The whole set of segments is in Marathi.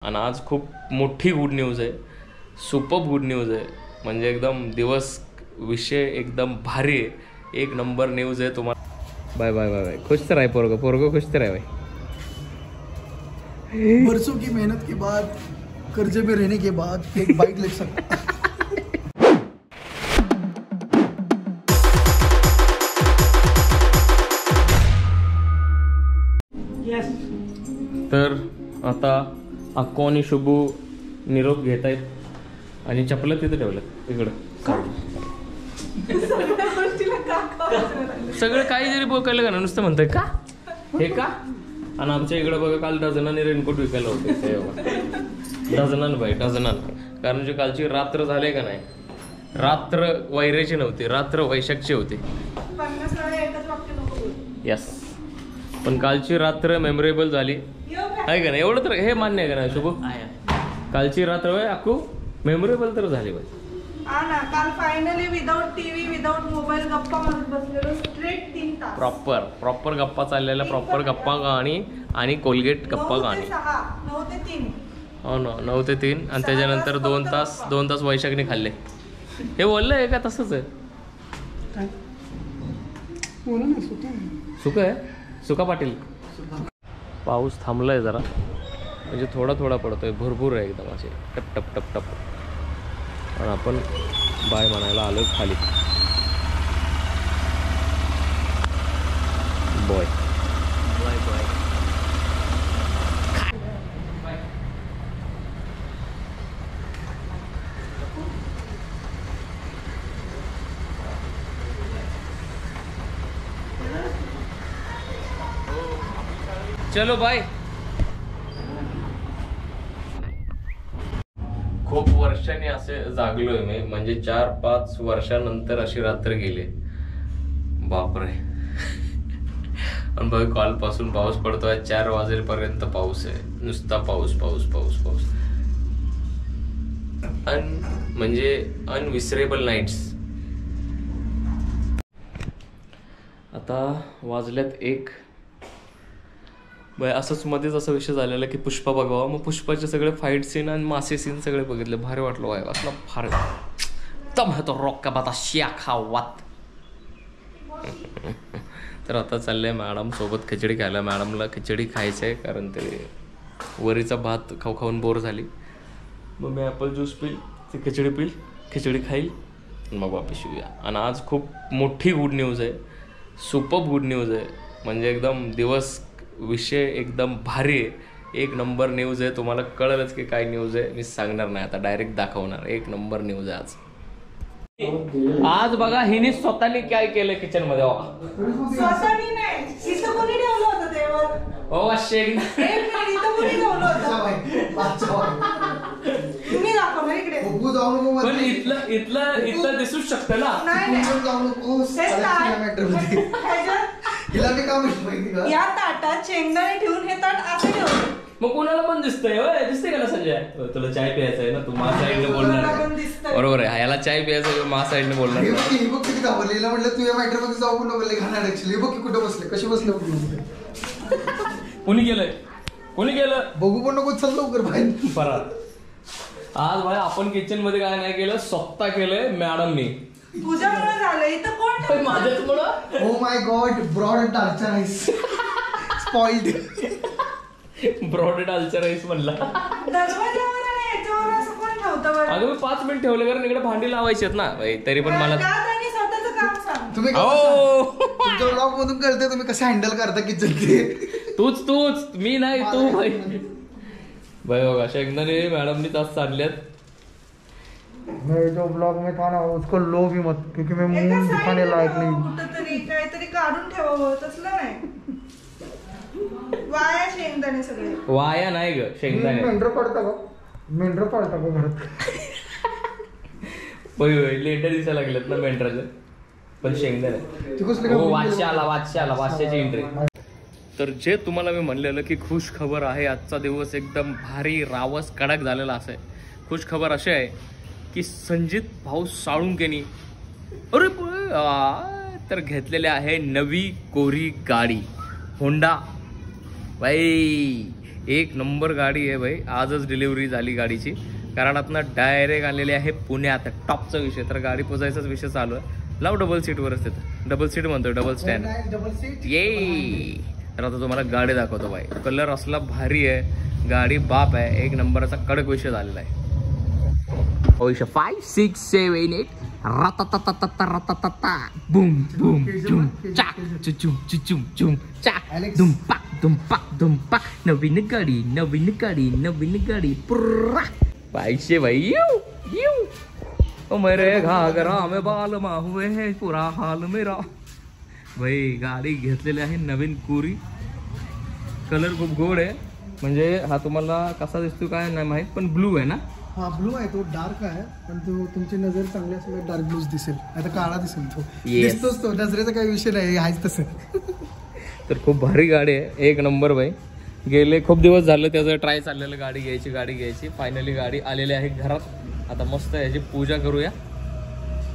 आणि आज खूप मोठी गुड न्यूज आहे, सुपर गुड न्यूज आहे. म्हणजे एकदम दिवस विषय एकदम भारी आहे, एक नंबर न्यूज आहे तुम्हाला. Bye bye bye bye. खुश तर आहे पोरगो खुश तर आहे भाई. बरसों की मेहनत के बाद कर्जे में रहने के बाद एक बाइक ले सकता. तर आता अक्को आणि शुभू निरोप घेत आहेत आणि चपलं तिथे ठेवलं इकडं. सगळं काही जरी बोकायला का ना नुसतं म्हणतंय का हे का. आणि आमच्या इकडं बघा काल डझनाने रेनकोट विकायला होते डझनान भाई डझनान. कारण जे कालची रात्र झाले का नाही, रात्र वैरेची नव्हती, रात्र वैशाखची होती. यस, पण कालची रात्र मेमोरेबल झाली आहे का नाही. एवढं तर हे मान्य आहे का नाही शुभू. कालची रात्र वय अक्कू मेमोरेबल तर झाली बाई. काल finally without TV without mobile गप्पा मारत बसलेलो स्ट्रेट 3 तास. प्रॉपर गप्पा चाललेल्या, प्रॉपर गप्पा गाणी आणि कोलगेट गप्पा गाणी. 9 ते 3. हो ना, 9 ते 3. आणि त्याच्यानंतर 2 तास वैशाखने खाल्ले. हे बोललं आहे का तसंच आहे. सुका आहे, सुका पाटील. पाऊस थांबलाय जरा, म्हणजे थोडा पडतोय, भरपूर आहे एकदम असे टप टप टप टप. आणि आपण बाय म्हणायला आलो खाली. Bye bye bye. चलो बाय. खूप वर्षांनी असे जागलोय मी, म्हणजे 4-5 वर्षानंतर अशी रात्र गेली. बापरे. आणि बघ काल पासून पाऊस पडतोय, 4 वाजेपर्यंत पाऊस आहे, नुसता पाऊस पाऊस पाऊस पाऊस. म्हणजे अनविसरेबल नाईट्स. आता वाजल्यात 1. असंच मध्येच असा विषय झालेला की पुष्पा बघावा. मग पुष्पाचे सगळे फाईट सीन आणि मासे सीन सगळे बघितले, भारी वाटलं. वाय असला फार तम है तो रॉक का बाता शिया खावात. तर आता चाललंय मॅडम सोबत खिचडी खायला. मॅडमला खिचडी खायचं आहे, कारण ते वरीचा भात खाऊन बोर झाली. मग मी ॲपल ज्यूस पिल, ती खिचडी पिल, खिचडी खाईल, मग वापस येऊया. आणि आज खूप मोठी गुड न्यूज आहे, सुपर गुड न्यूज आहे. म्हणजे एकदम दिवस विषय एकदम भारी आहे, एक नंबर न्यूज आहे. तुम्हाला कळलंच की काय न्यूज आहे, मी सांगणार नाही आता, डायरेक्ट दाखवणार. एक नंबर न्यूज आहे आज बघा हिने स्वतःने काय केलं किचन मध्ये. स्वतःनी नाही, इथं कोणी ठेवलं होतं तेवर. ओ शेक इथं कोणी ठेवलं होतं. तुम्ही दाखवा इकडे. पण इथलं दिसूच शकतं ना. या ताटात शेंगदाणे ठेवून हे ताट असं ठेवलं. मग कोणाला पण दिसतंय, दिसतंय का संजय. तुला चाय प्यायचा आहे ना, तू माझ्या साईडने बोलणार. बरोबर आहे, ह्याला चाय प्यायचं आहे, माझ्या साईडने बोलणार. किती घाबरलेला म्हटलं तू या मॅटर मध्ये जाऊ नको घालणार. ऍक्च्युली बघ की कुठं बसले, कशी बसले. कोणी गेलं बघू पण नको, चल लवकर बाहेर. परत आज भाई आपण किचन मध्ये काय नाही केलं, स्वतः केलंय मॅडमनी. तुझ्यामुळे झालं, इथं कोण माझ्याचमुळं. Oh my god, broad torture rice spoiled. ब्रॉडेड अल्चर राईस म्हणला. दरवाजावर आणि याच्यावर असं कोण ठेवतं बरं. अगं मी 5 मिनिट ठेवलं, कारण इकडे भांडी लावायची आहेत ना तरी पण मला. स्वतःचं काम सांग. तुम्ही तुमच्या ब्लॉग मधून कळते तुम्ही कसं हँडल करता किचन ते. तूच मी नाही, तू भाई. भाई बघा शेंगदाणे मॅडमनी तास चालल्यात. मैं जो ब्लॉग में था ना उसको लो भी मत, क्योंकि मैं मुंह दिखाने लायक नहीं. कुठंतरी काहीतरी काढून ठेवावं, तसलं नाही. वाया शेंगदाणे सगळे. वाया नाही ग शेंगदाणे. मेंढर पडता का घरात. होय लेटर दिसायला लागलेत ना मेंढराचं, पण शेंगदाणे. वाच्याची एंट्री. तर जे तुम्हाला मी म्हणलेलं की खुश खबर आहे, आजचा दिवस एकदम भारी रावस कडक झालेला असं आहे. खुश खबर अशी आहे की संजित भाऊ साळुंकेनी तर घेतलेले आहे नवी कोरी गाडी होंडा. भाई एक नंबर गाडी आहे भाई. आजच डिलिव्हरी झाली गाडीची. कराडातनं डायरेक्ट आलेले आहे पुण्यात. टॉपचा विषय. तर गाडी पोचायचाच विषय चालू आहे. लाव डबल सीटवरच तिथं. डबल सीट म्हणतो, डबल स्टँड. Double seat. ये तर आता तुम्हाला गाडी दाखवतो भाई. कलर असला भारी आहे. गाडी बाप आहे. एक नंबरचा कडक विषय झालेला आहे. 5 6 7 8 रताताताता रताताता बूम बूम चुम चाक चुचुम चुचुम चुम चाक दुम पाक दुम पाक. नवीन गाडी नवीन गाडी नवीन गाडी पुर्रा. पैसे भाई यू ओ मेरे घाघरा में बाल मा हुए है पुरा हाल मेरा. भाई गाडी घेतलेली आहे नवीन कुरी. कलर खूप गोड आहे. म्हणजे हा तुम्हाला कसा दिसतो काय नाही माहित, पण ब्लू आहे ना. हा ब्लू आहे. तो डार्क आहे पण तो तुमची नजर चांगली असल्यामुळे डार्क ब्लूज दिसेल. आता काळा दिसेल. तो दिसतोच. तो नजरेचा काही विषय नाही. आहेच तसं. तर खूप भारी गाडी आहे. एक नंबर भाई. गेले खूप दिवस झालं त्याचं ट्राय चाललेलं गाडी घ्यायची. फायनली गाडी आलेली आहे घरात. आता मस्त याची पूजा करूया.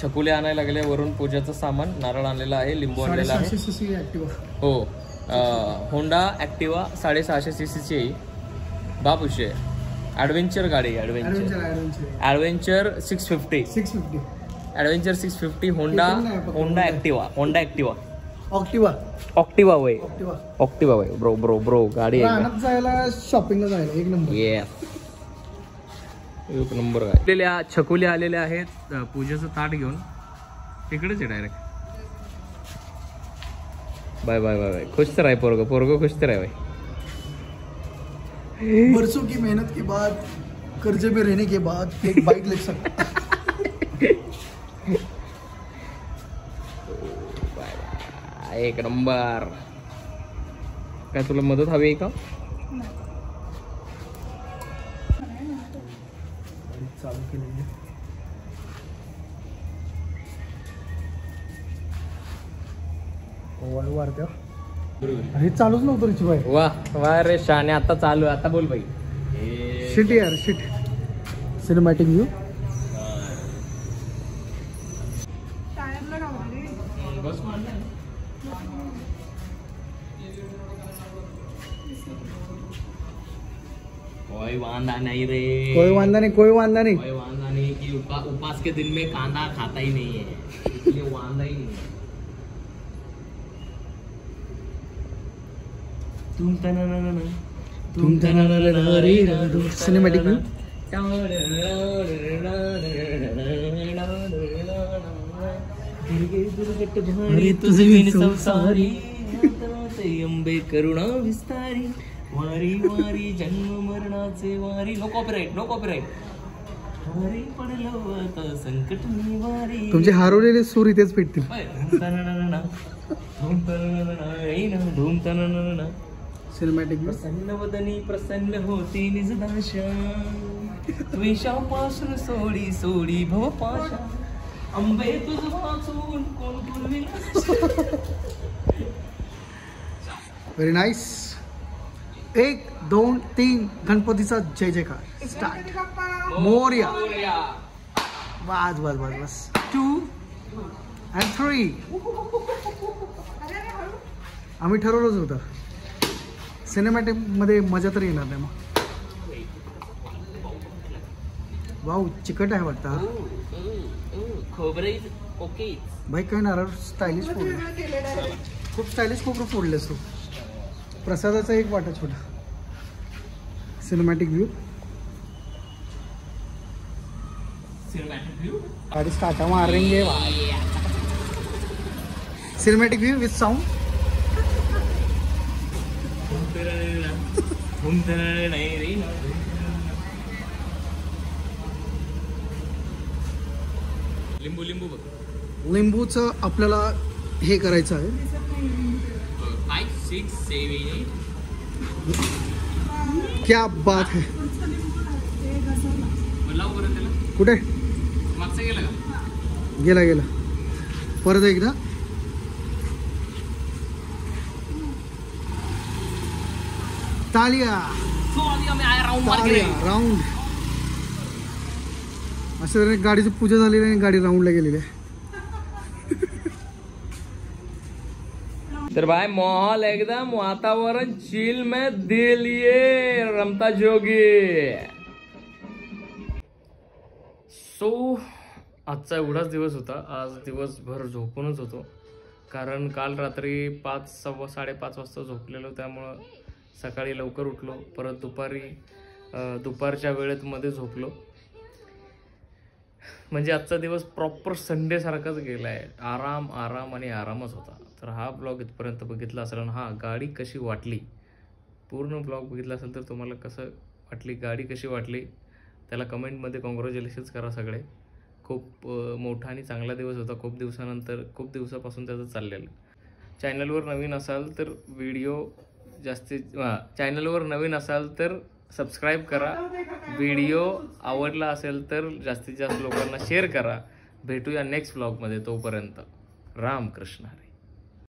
छकुले आणायला लागले वरून पूजाचं सामान. नारळ आणलेला आहे, लिंबू आणलेला आहे. 650 cc ऍक्टिवा. हो होंडा ऍक्टिवा 650 सीसीची बाप विषय. ॲडव्हेंचर गाडी. ॲडव्हेंचर 650 ॲडव्हेंचर 650 होंडा ॲक्टिवा ऑक्टिवा वय ब्रो गाडी रानात जायला शॉपिंगला जायला एक नंबर. एक नंबर आहे. छकुल्या आलेल्या आहेत पूजेचं ताट घेऊन. तिकडेच आहे direct. Bye bye bye bye. खुश तर आहे पोरग खुश तर आहे भाई. बरसों की मेहनत के बाद कर्जे में रहने के बाद एक बाइक ले सकता. एक नंबर. काय तुला मदत हवी आहे का? चालू केलेली वाढत्या. हे चालूच नव्हतं रिची भाई. वा रे शाने. आता चालू. आता बोल भाई. शिट यार शिट. Cinematic view. कोई वांदा नहीं रे. कोई वांदा नहीं. कोई वांदा नहीं कि उपास के दिन में कांदा खाता ही नहीं है, इसलिए वांदा ही नहीं है. तुम सिनेमॅटिक व्ह्यू. तुझे विन संसारी अंबे करुणा विस्तारी. वारी वारी जन्म मरणाचे वारी. नो कॉपीराइट वारी पडलं आता संकट निवारी. तुमचे हरवलेले सूर इथेच भेटतील. सिनेमॅटिक प्रसन्न वदनी प्रसन्न होती निजदाशा. द्वेषापासून सोडी भवपाशा. अंबे तुझ वाचून कोण पूर्वी. Very nice. 1 2 3 गणपतीचा जय जयकार. स्टार्ट. मोरया. बस 2 and 3. आम्ही ठरवलंच होतं. सिनेमॅटिक मध्ये मजा तर येणार नाही. मग वाव चिकट आहे वाटतं. भाई काय नारळ स्टायलिश फोडलं. खूप स्टायलिश खोबरं फोडलंस तू. प्रसादाचा एक वाटा छोटा. Cinematic view. गाडी स्टार्ट मारेंगे. Cinematic view with sound. लिंबूचं आपल्याला हे करायचं आहे. 5 6 7 8. क्या बात है. कुठे मागचं गेलं का? गेला परत एकदा. तालिया राऊंड. असं गाडीची पूजा झालेली आणि गाडी राऊंडला गेलेली आहे. तर भाई माहौल एकदम वातावरण चिल में दे लिए रमता जोगी. सो आजचा एवढाच दिवस होता. आज दिवसभर झोपूनच होतो, कारण काल रात्री 5:15 वाजता झोपलेलो, त्यामुळं सकाळी लवकर उठलो. परत दुपारच्या वेळेत मध्ये झोपलो. म्हणजे आजचा दिवस प्रॉपर संडे सारखाच गेला आहे. आराम आणि आरामच होता. तर हा ब्लॉग इथपर्यंत बघितला असेल आणि हा गाडी कशी वाटली, पूर्ण ब्लॉग बघितला असेल तर तुम्हाला कसं वाटली, गाडी कशी वाटली, त्याला कमेंटमध्ये कॉंग्रॅच्युलेशन्स करा सगळे. खूप मोठा आणि चांगला दिवस होता. खूप दिवसापासून त्याचं चाललेलं. चॅनलवर नवीन असाल तर सबस्क्राईब करा. व्हिडिओ आवडला असेल तर जास्तीत जास्त लोकांना शेअर करा. भेटूया नेक्स्ट ब्लॉगमध्ये. तोपर्यंत रामकृष्ण हरी.